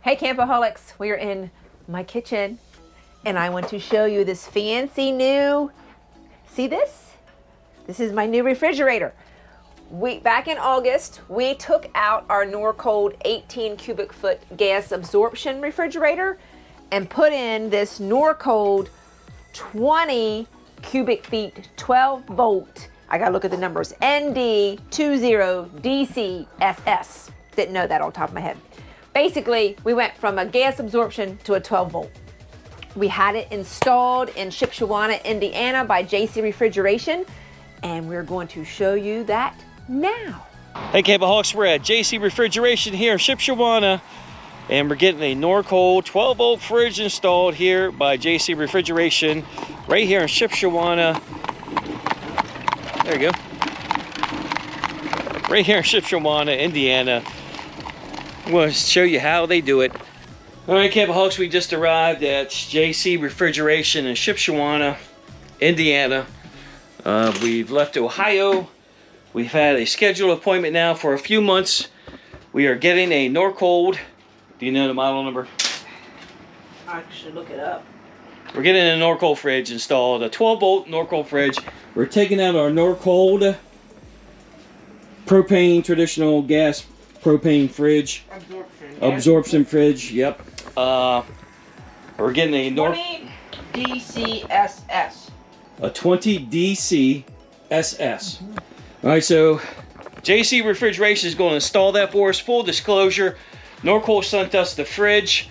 Hey Campoholics, we're in my kitchen and I want to show you this fancy new, see this? This is my new refrigerator. Back in August, we took out our Norcold 18 cubic foot gas absorption refrigerator and put in this Norcold 20 cubic feet, 12 volt. I gotta look at the numbers, ND20DCSS. Didn't know that on top of my head. Basically, we went from a gas absorption to a 12 volt. We had it installed in Shipshewana, Indiana by JC Refrigeration, and we're going to show you that now. Hey Campoholics, we're at JC Refrigeration here in Shipshewana, and we're getting a Norcold 12 volt fridge installed here by JC Refrigeration right here in Shipshewana. There you go. Right here in Shipshewana, Indiana. I'm going to show you how they do it. All right, Campoholics, we just arrived at JC Refrigeration in Shipshewana, Indiana. We've left Ohio. We've had a scheduled appointment now for a few months. We are getting a Norcold. Do you know the model number? I should look it up. We're getting a Norcold fridge installed, a 12 volt Norcold fridge. We're taking out our Norcold propane, traditional gas propane fridge. Absorption fridge, yep. We're getting a 20 DCSS. A 20 DCSS. All right, so JC Refrigeration is going to install that for us. Full disclosure, Norcold sent us the fridge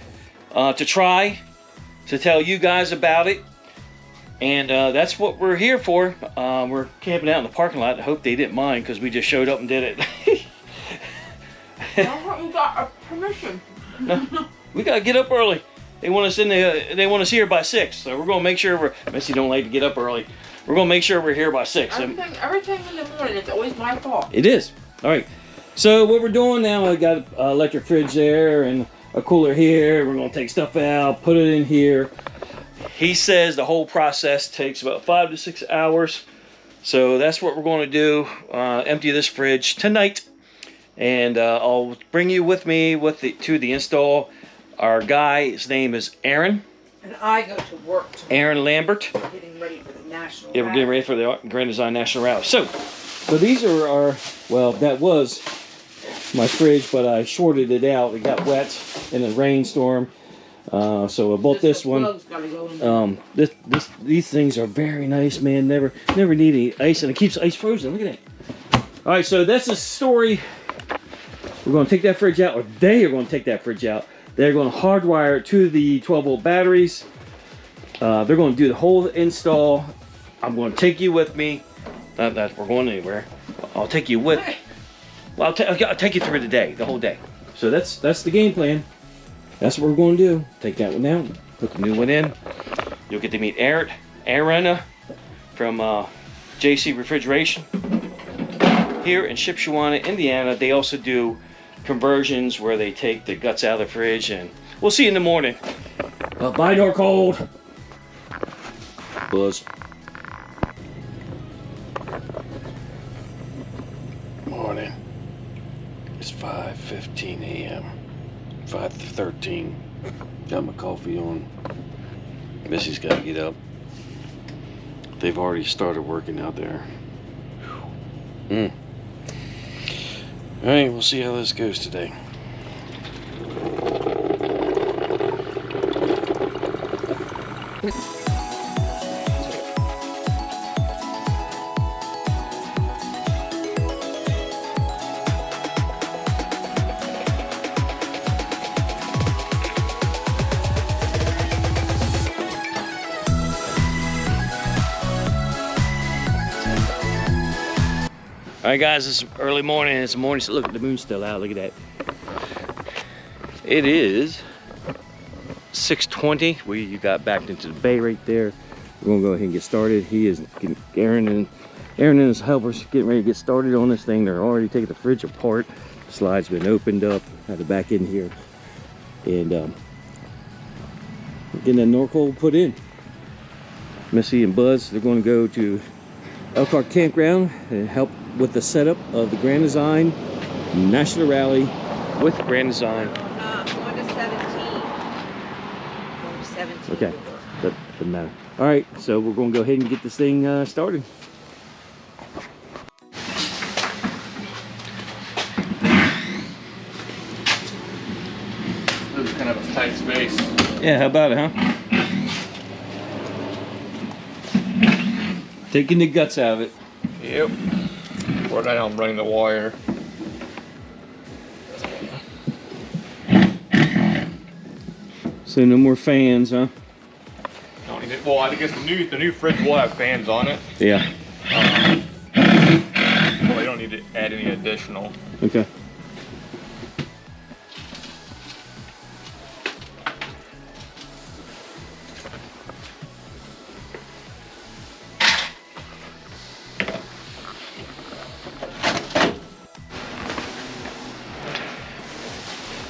to try, to tell you guys about it. And that's what we're here for. We're camping out in the parking lot. I hope they didn't mind because we just showed up and did it. You got permission. No, we gotta get up early. They want us in the. They want us here by 6. So we're gonna make sure we're. Missy don't like to get up early. We're gonna make sure we're here by 6. Everything in the morning, it's always my fault. It is. All right. So what we're doing now, I got an electric fridge there and a cooler here. We're gonna take stuff out, put it in here. He says the whole process takes about 5 to 6 hours. So that's what we're going to do. Empty this fridge tonight. And I'll bring you with me to the install. Our guy, his name is Aaron. And I go to work tomorrow. Aaron Lambert. Getting ready for the national. Yeah, we're getting ready for the Grand Design National Rally. So these are our, well, that was my fridge, but I shorted it out. It got wet in a rainstorm. So I bought this one. These things are very nice, man. Never need any ice, and it keeps ice frozen. Look at that. All right, so that's the story. We're going to take that fridge out, or they are going to take that fridge out. They're going to hardwire it to the 12 volt batteries. They're going to do the whole install. I'm going to take you with me. Not that we're going anywhere. I'll take you with. Well, I'll take you through the day, the whole day. So that's the game plan. That's what we're going to do. Take that one out, put the new one in. You'll get to meet Aaron from JC Refrigeration here in Shipshewana, Indiana. They also do conversions where they take the guts out of the fridge, and we'll see you in the morning. Bye, Norcold. Buzz. Morning. It's 5:15 a.m. 5:13. Got my coffee on. Missy's got to get up. They've already started working out there. All right, we'll see how this goes today. All right, guys, it's early morning. It's morning. So look, the moon's still out. Look at that. It is 6:20. You got backed into the bay right there. We're gonna go ahead and get started. Aaron and his helpers getting ready to get started on this thing. They're already taking the fridge apart. The slide's been opened up. Had the back in here, and getting that Norcold put in. Missy and Buzz, they're going to go to Elkhart Campground and help with the setup of the Grand Design National Rally with Grand Design. 1 to 17. 17. Okay, that doesn't matter. All right, so we're going to go ahead and get this thing started. This is kind of a tight space. Yeah, how about it, huh? Taking the guts out of it. Yep. Right now I'm running the wire. So no more fans, huh? Don't need it. Well, I guess the new fridge will have fans on it. Yeah. Well, you don't need to add any additional. Okay.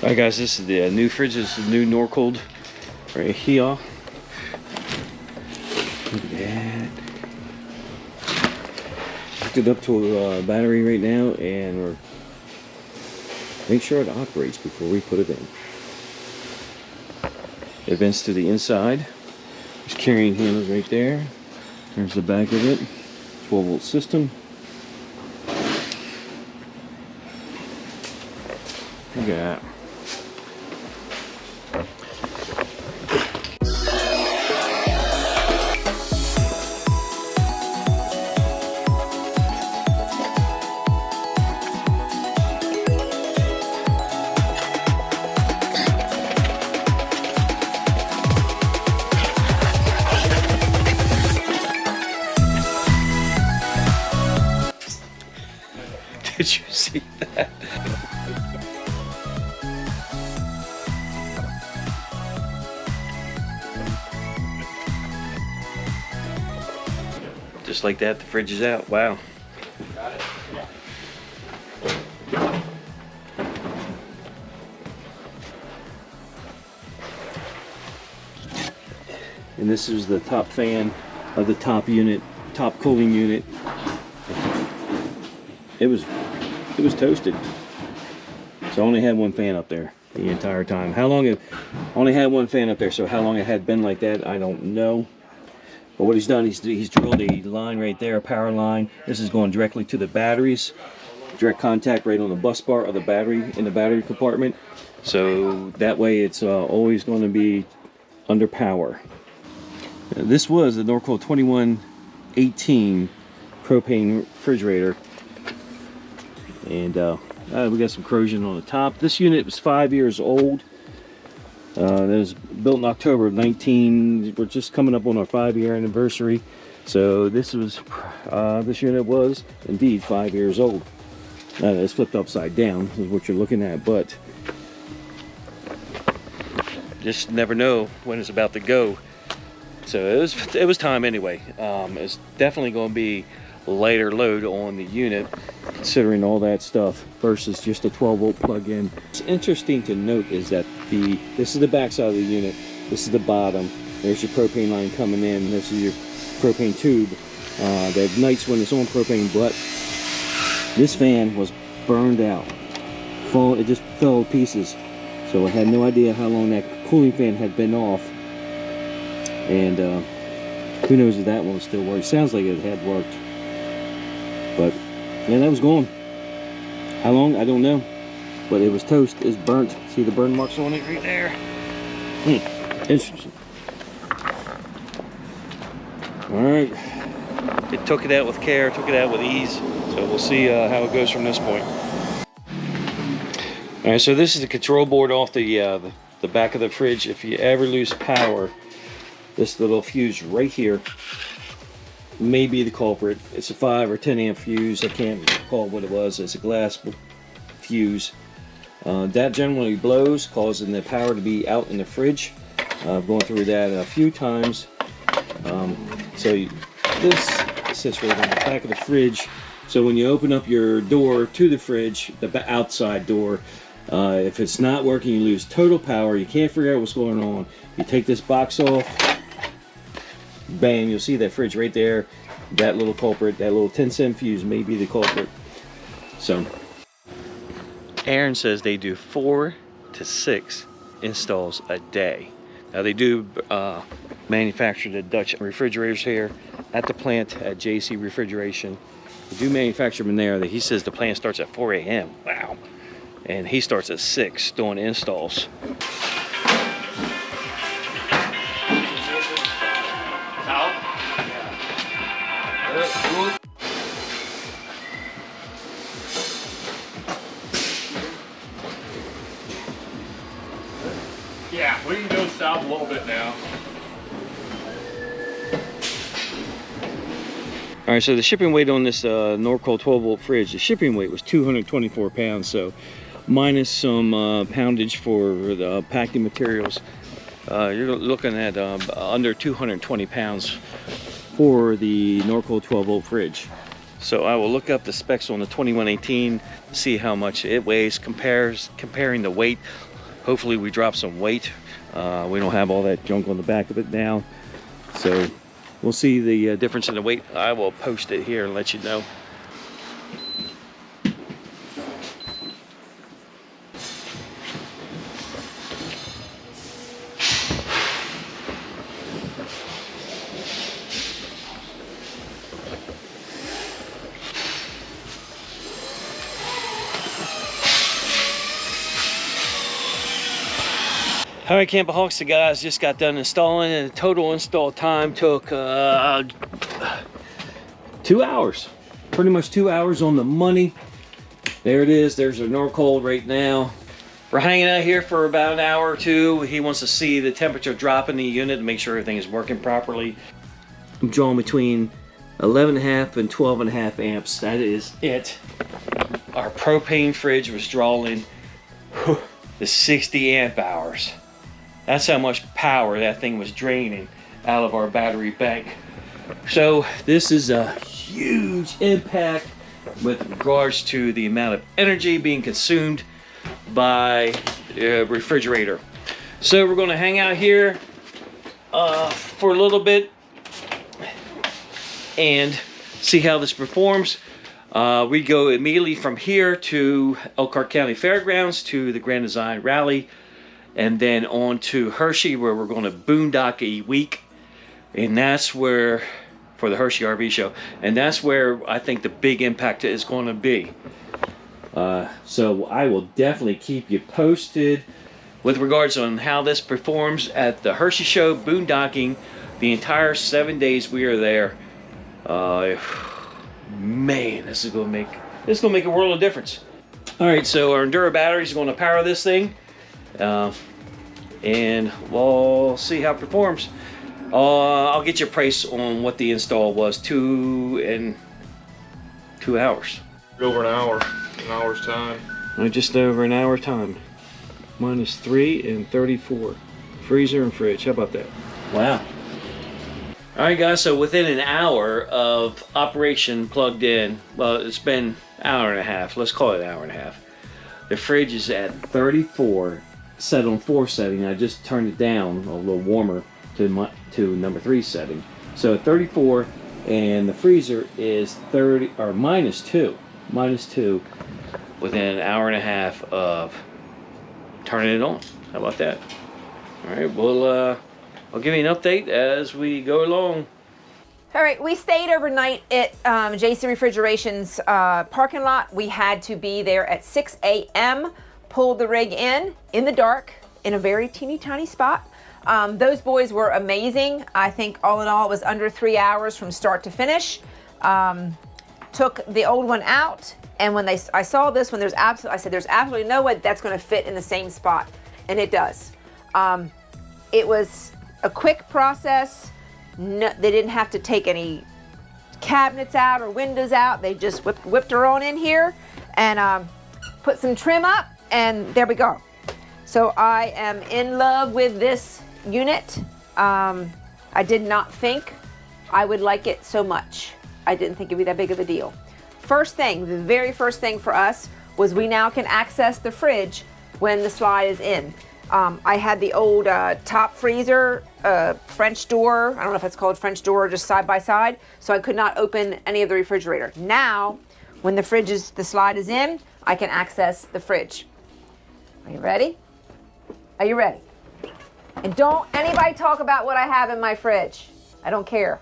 Alright guys, this is the new fridge. This is the new Norcold right here. Look at that. Hooked it up to a battery right now, and we're make sure it operates before we put it in. It vents to the inside. There's carrying handles right there. There's the back of it. 12-volt system. Look at that. Did you see that? Just like that, the fridge is out. Wow. Got it? And this is the top fan of the top unit, top cooling unit. It was toasted. So I only had one fan up there the entire time. How long it only had one fan up there, so how long it had been like that, I don't know. But what he's done, he's drilled a line right there, a power line. This is going directly to the batteries. Direct contact right on the bus bar of the battery in the battery compartment. So that way it's always going to be under power. This was the Norcold 2118 propane refrigerator. And we got some corrosion on the top. This unit was 5 years old. It was built in October of 19. We're just coming up on our 5-year anniversary. So this unit was indeed 5 years old. It's flipped upside down, is what you're looking at, but just never know when it's about to go. So it was time anyway. It's definitely going to be lighter load on the unit, considering all that stuff versus just a 12-volt plug-in. What's interesting to note is that this is the back side of the unit, this is the bottom, there's your propane line coming in, this is your propane tube. They have nights when it's on propane, but this fan was burned out. It just fell to pieces. So I had no idea how long that cooling fan had been off. And who knows if that one still works. Sounds like it had worked. But yeah, that was gone. How long? I don't know. But it was toast. It's burnt. See the burn marks on it right there? Interesting. Alright. It took it out with care, took it out with ease. So we'll see how it goes from this point. Alright, so this is the control board off the back of the fridge. If you ever lose power, this little fuse right here may be the culprit. It's a 5 or 10 amp fuse. I can't recall what it was. It's a glass fuse. That generally blows, causing the power to be out in the fridge. I've gone through that a few times. This sits right on the back of the fridge. So when you open up your door to the fridge, the outside door, if it's not working, you lose total power. You can't figure out what's going on. You take this box off. Bam, you'll see that fridge right there. That little culprit, that little 10-cent fuse may be the culprit. So Aaron says they do 4 to 6 installs a day. Now they do manufacture the Dutch refrigerators here at the plant at JC Refrigeration. They do manufacture them in there. He says the plant starts at 4 a.m. Wow. And he starts at 6 doing installs. Yeah, we can go south a little bit now. All right, so the shipping weight on this Norcold 12-volt fridge, the shipping weight was 224 pounds. So minus some poundage for the packing materials, you're looking at under 220 pounds for the Norcold 12-volt fridge. So I will look up the specs on the 2118, see how much it weighs, comparing the weight. Hopefully we drop some weight. We don't have all that junk on the back of it now. So we'll see the difference in the weight. I will post it here and let you know. All right, Campoholics, the guys just got done installing, and the total install time took 2 hours. Pretty much 2 hours on the money. There it is. There's a Norcold right now. We're hanging out here for about an hour or two. He wants to see the temperature drop in the unit to make sure everything is working properly. I'm drawing between 11.5 and 12.5 amps. That is it. Our propane fridge was drawing the 60 amp hours. That's how much power that thing was draining out of our battery bank. So this is a huge impact with regards to the amount of energy being consumed by the refrigerator. So we're going to hang out here for a little bit and see how this performs. We go immediately from here to Elkhart County Fairgrounds to the Grand Design Rally, and then on to Hershey, where we're going to boondock a week. And that's where, for the Hershey RV show, and that's where I think the big impact is going to be. So I will definitely keep you posted with regards on how this performs at the Hershey show, boondocking, the entire 7 days we are there. Man, this is gonna make a world of difference. All right, so our Endura batteries are going to power this thing, and we'll see how it performs. I'll get you a price on what the install was. 2 hours. Over an hour's time. Just over an hour time. Minus 3 and 34. Freezer and fridge. How about that? Wow. All right, guys, so within an hour of operation plugged in, well, it's been an hour and a half. Let's call it an hour and a half. The fridge is at 34, set on 4 setting. I just turned it down a little warmer to number 3 setting. So 34, and the freezer is 30 or minus 2 within an hour and a half of turning it on. How about that? All right, well, I'll give you an update as we go along. All right, we stayed overnight at JC Refrigeration's parking lot. We had to be there at 6 a.m., pulled the rig in the dark, in a very teeny tiny spot. Those boys were amazing. I think all in all it was under 3 hours from start to finish. Took the old one out, and when I saw this one, I said there's absolutely no way that's going to fit in the same spot, and it does. It was a quick process. No, they didn't have to take any cabinets out or windows out. They just whipped her on in here and put some trim up, and there we go. So I am in love with this unit. I did not think I would like it so much. I didn't think it'd be that big of a deal. The very first thing for us was we now can access the fridge when the slide is in. I had the old top freezer, French door. I don't know if it's called French door or just side by side. So I could not open any of the refrigerator. Now, when the slide is in, I can access the fridge. Are you ready? Are you ready? And don't anybody talk about what I have in my fridge. I don't care.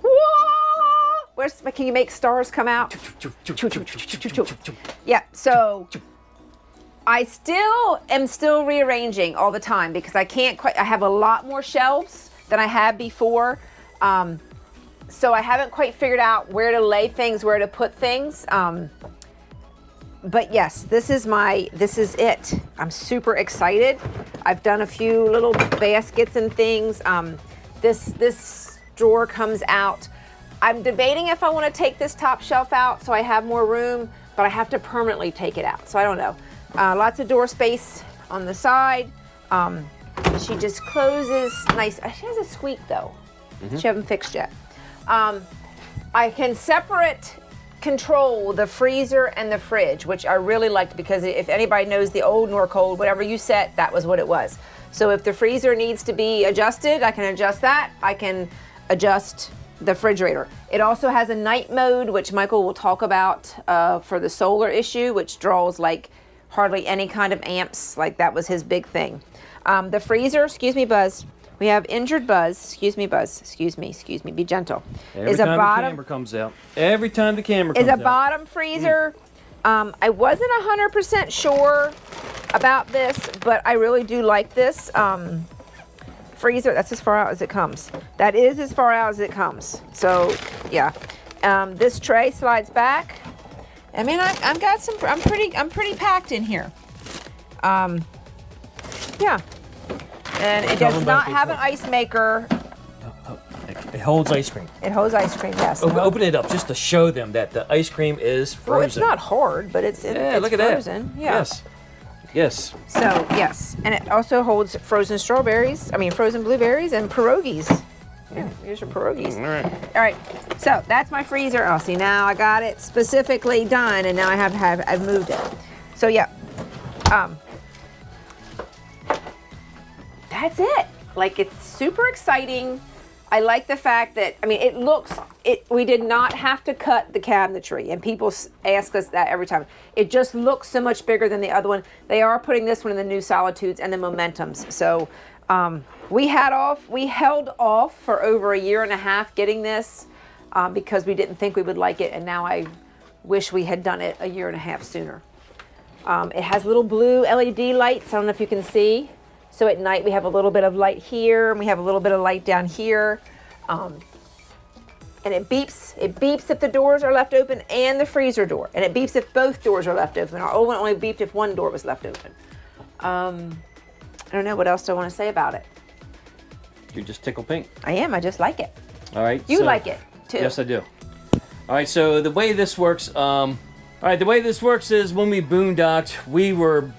Whoa! Can you make stars come out? Yeah, so I am still rearranging all the time because I can't quite, I have a lot more shelves than I had before. So I haven't quite figured out where to lay things, where to put things. But yes, this is it. I'm super excited. I've done a few little baskets and things. This drawer comes out. I'm debating if I want to take this top shelf out so I have more room, but I have to permanently take it out. So I don't know. Lots of door space on the side. She just closes nice. She has a squeak though. She haven't fixed yet. I can separate control the freezer and the fridge, which I really liked because if anybody knows the old Norcold, whatever you set, that was what it was. So if the freezer needs to be adjusted, I can adjust that. I can adjust the refrigerator. It also has a night mode, which Michael will talk about for the solar issue, which draws like hardly any kind of amps. Like that was his big thing. The freezer, excuse me, Buzz. We have injured Buzz. Excuse me, Buzz. Excuse me. Be gentle. Every time the camera comes out. Every time the camera comes out. Is a bottom freezer. I wasn't 100% sure about this, but I really do like this freezer. That's as far out as it comes. That is as far out as it comes. So yeah, this tray slides back. I mean, I'm pretty packed in here. Yeah. And it does not have an ice maker. It holds ice cream. It holds ice cream, yes. Open it up just to show them that the ice cream is frozen. Well, it's not hard, but it's look at frozen. That. Yeah. Yes. So, yes. And it also holds frozen frozen blueberries and pierogies. Yeah, here's your pierogies. All right. So, that's my freezer. Oh, see, now I got it specifically done, and now I've moved it. So, yeah. That's it. Like, it's super exciting. I like the fact that, I mean, we did not have to cut the cabinetry, and people ask us that every time. It just looks so much bigger than the other one. They are putting this one in the new Solitudes and the Momentums. So we held off for over a year and a half getting this because we didn't think we would like it, and now I wish we had done it a year and a half sooner. It has little blue LED lights. I don't know if you can see. So at night we have a little bit of light here, and we have a little bit of light down here. And it beeps. It beeps if the doors are left open and the freezer door. And it beeps if both doors are left open. Our old one only beeped if one door was left open. I don't know what else do I want to say about it. You're just tickle pink. I am. I just like it. All right. You like it too. Yes, I do. All right. So the way this works, is when we boondocked, we were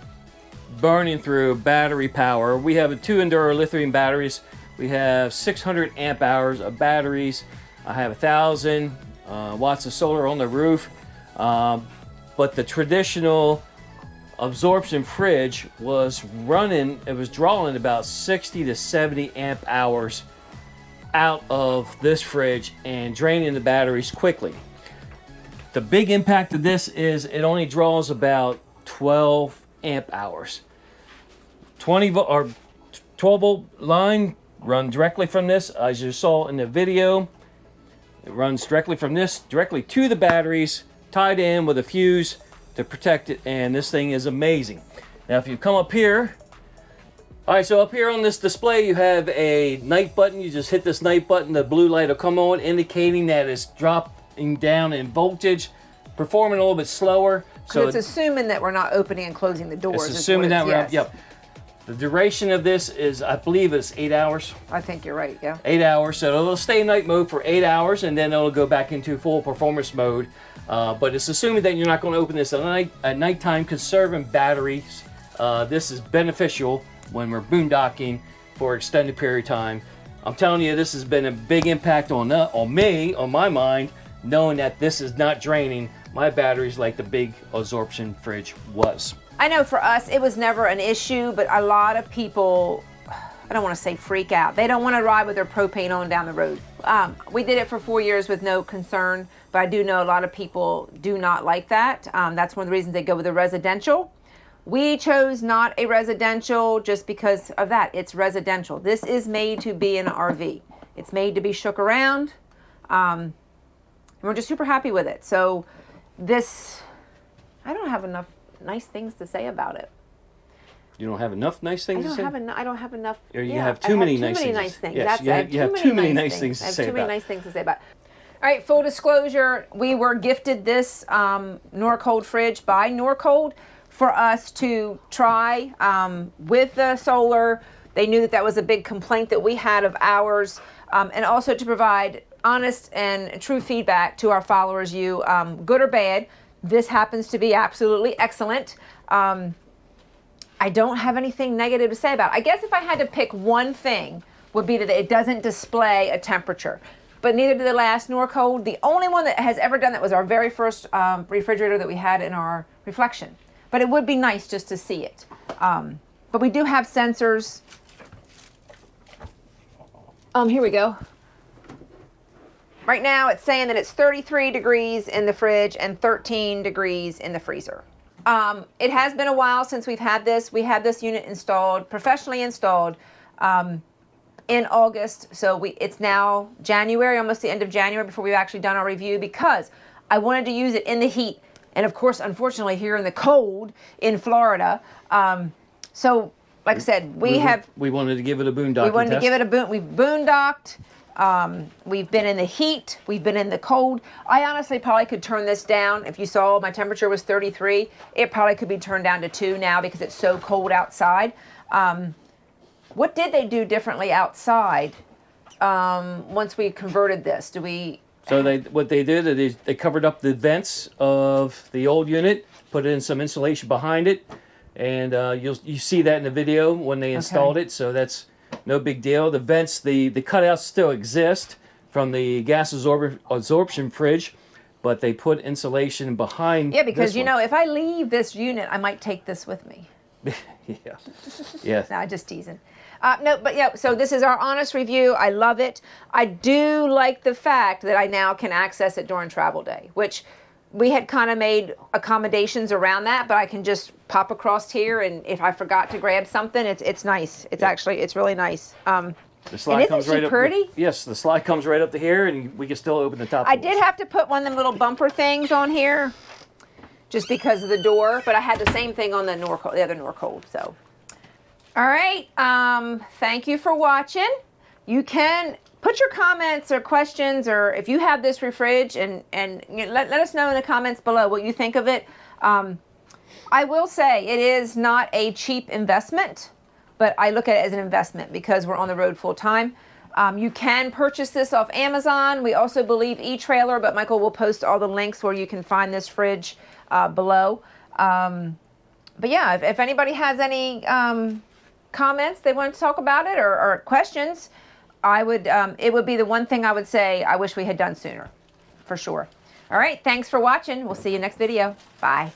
burning through battery power. We have 2 Enduro lithium batteries. We have 600 amp hours of batteries. I have 1,000 watts of solar on the roof. But the traditional absorption fridge was drawing about 60 to 70 amp hours out of this fridge and draining the batteries quickly. The big impact of this is it only draws about 12 amp hours. 12 volt line run directly from this, as you saw in the video. It runs directly from this directly to the batteries, tied in with a fuse to protect it, and this thing is amazing. Now if you come up here, all right, so up here on this display you have a night button. You just hit this night button, the blue light will come on, indicating that it's dropping down in voltage, performing a little bit slower. So it's assuming that we're not opening and closing the doors. It's assuming that we're, yep. The duration of this is, I believe it's 8 hours. I think you're right, yeah. 8 hours, so it'll stay in night mode for 8 hours, and then it'll go back into full performance mode. But it's assuming that you're not going to open this at nighttime, conserving batteries. This is beneficial when we're boondocking for extended period of time. I'm telling you, this has been a big impact on me, on my mind, knowing that this is not draining my batteries like the big absorption fridge was. I know for us, it was never an issue, but a lot of people, I don't want to say freak out. They don't want to ride with their propane on down the road. We did it for 4 years with no concern, but I do know a lot of people do not like that. That's one of the reasons they go with the residential. We chose not a residential just because of that. It's residential. This is made to be an RV. It's made to be shook around. And we're just super happy with it. So this, I don't have enough nice things to say about it. You don't have enough nice things to say? I don't have enough. Or you have too many nice things. Yes, you have too many nice things to say about it. I have too many nice things to say about it. All right, full disclosure, we were gifted this Norcold fridge by Norcold for us to try with the solar. They knew that that was a big complaint that we had of ours, and also to provide honest and true feedback to our followers, you, good or bad. This happens to be absolutely excellent. I don't have anything negative to say about it. I guess if I had to pick one thing, would be that it doesn't display a temperature. But neither did the last Norcold. The only one that has ever done that was our very first refrigerator that we had in our reflection. But it would be nice just to see it. But we do have sensors. Here we go. Right now it's saying that it's 33 degrees in the fridge and 13 degrees in the freezer. It has been a while since we've had this. We had this unit installed, professionally installed, in August. So it's now January, almost the end of January before we've actually done our review, because I wanted to use it in the heat. And of course, unfortunately, here in the cold in Florida. So like I said, we wanted to give it a boondocking We wanted test. to give it a we've boondocked. We've been in the heat, we've been in the cold. I honestly probably could turn this down. If you saw my temperature was 33, it probably could be turned down to 2 now because it's so cold outside. What did they do differently outside once we converted this? So what they did is they covered up the vents of the old unit, put in some insulation behind it, and you see that in the video when they installed it. So that's no big deal. The vents, the cutouts still exist from the gas absorption fridge, but they put insulation behind. Yeah, because you know, if I leave this unit, I might take this with me. Yeah. No, just teasing. No, but yeah, so this is our honest review. I love it. I do like the fact that I now can access it during travel day, which we had kind of made accommodations around that, but I can just pop across here, and if I forgot to grab something, it's nice. It's really nice. The slide and comes isn't right she up. pretty? Yes, the slide comes right up to here, and we can still open the top. I did have to put one of them little bumper things on here, just because of the door, but I had the same thing on the other Norcold. So, all right. Thank you for watching. You can put your comments or questions, or if you have this refridge, and let us know in the comments below what you think of it. I will say it is not a cheap investment, but I look at it as an investment because we're on the road full time. You can purchase this off Amazon. We also believe eTrailer, but Michael will post all the links where you can find this fridge below. But yeah, if anybody has any comments they want to talk about it, or questions, it would be the one thing I would say I wish we had done sooner, for sure. All right, thanks for watching. We'll see you next video. Bye.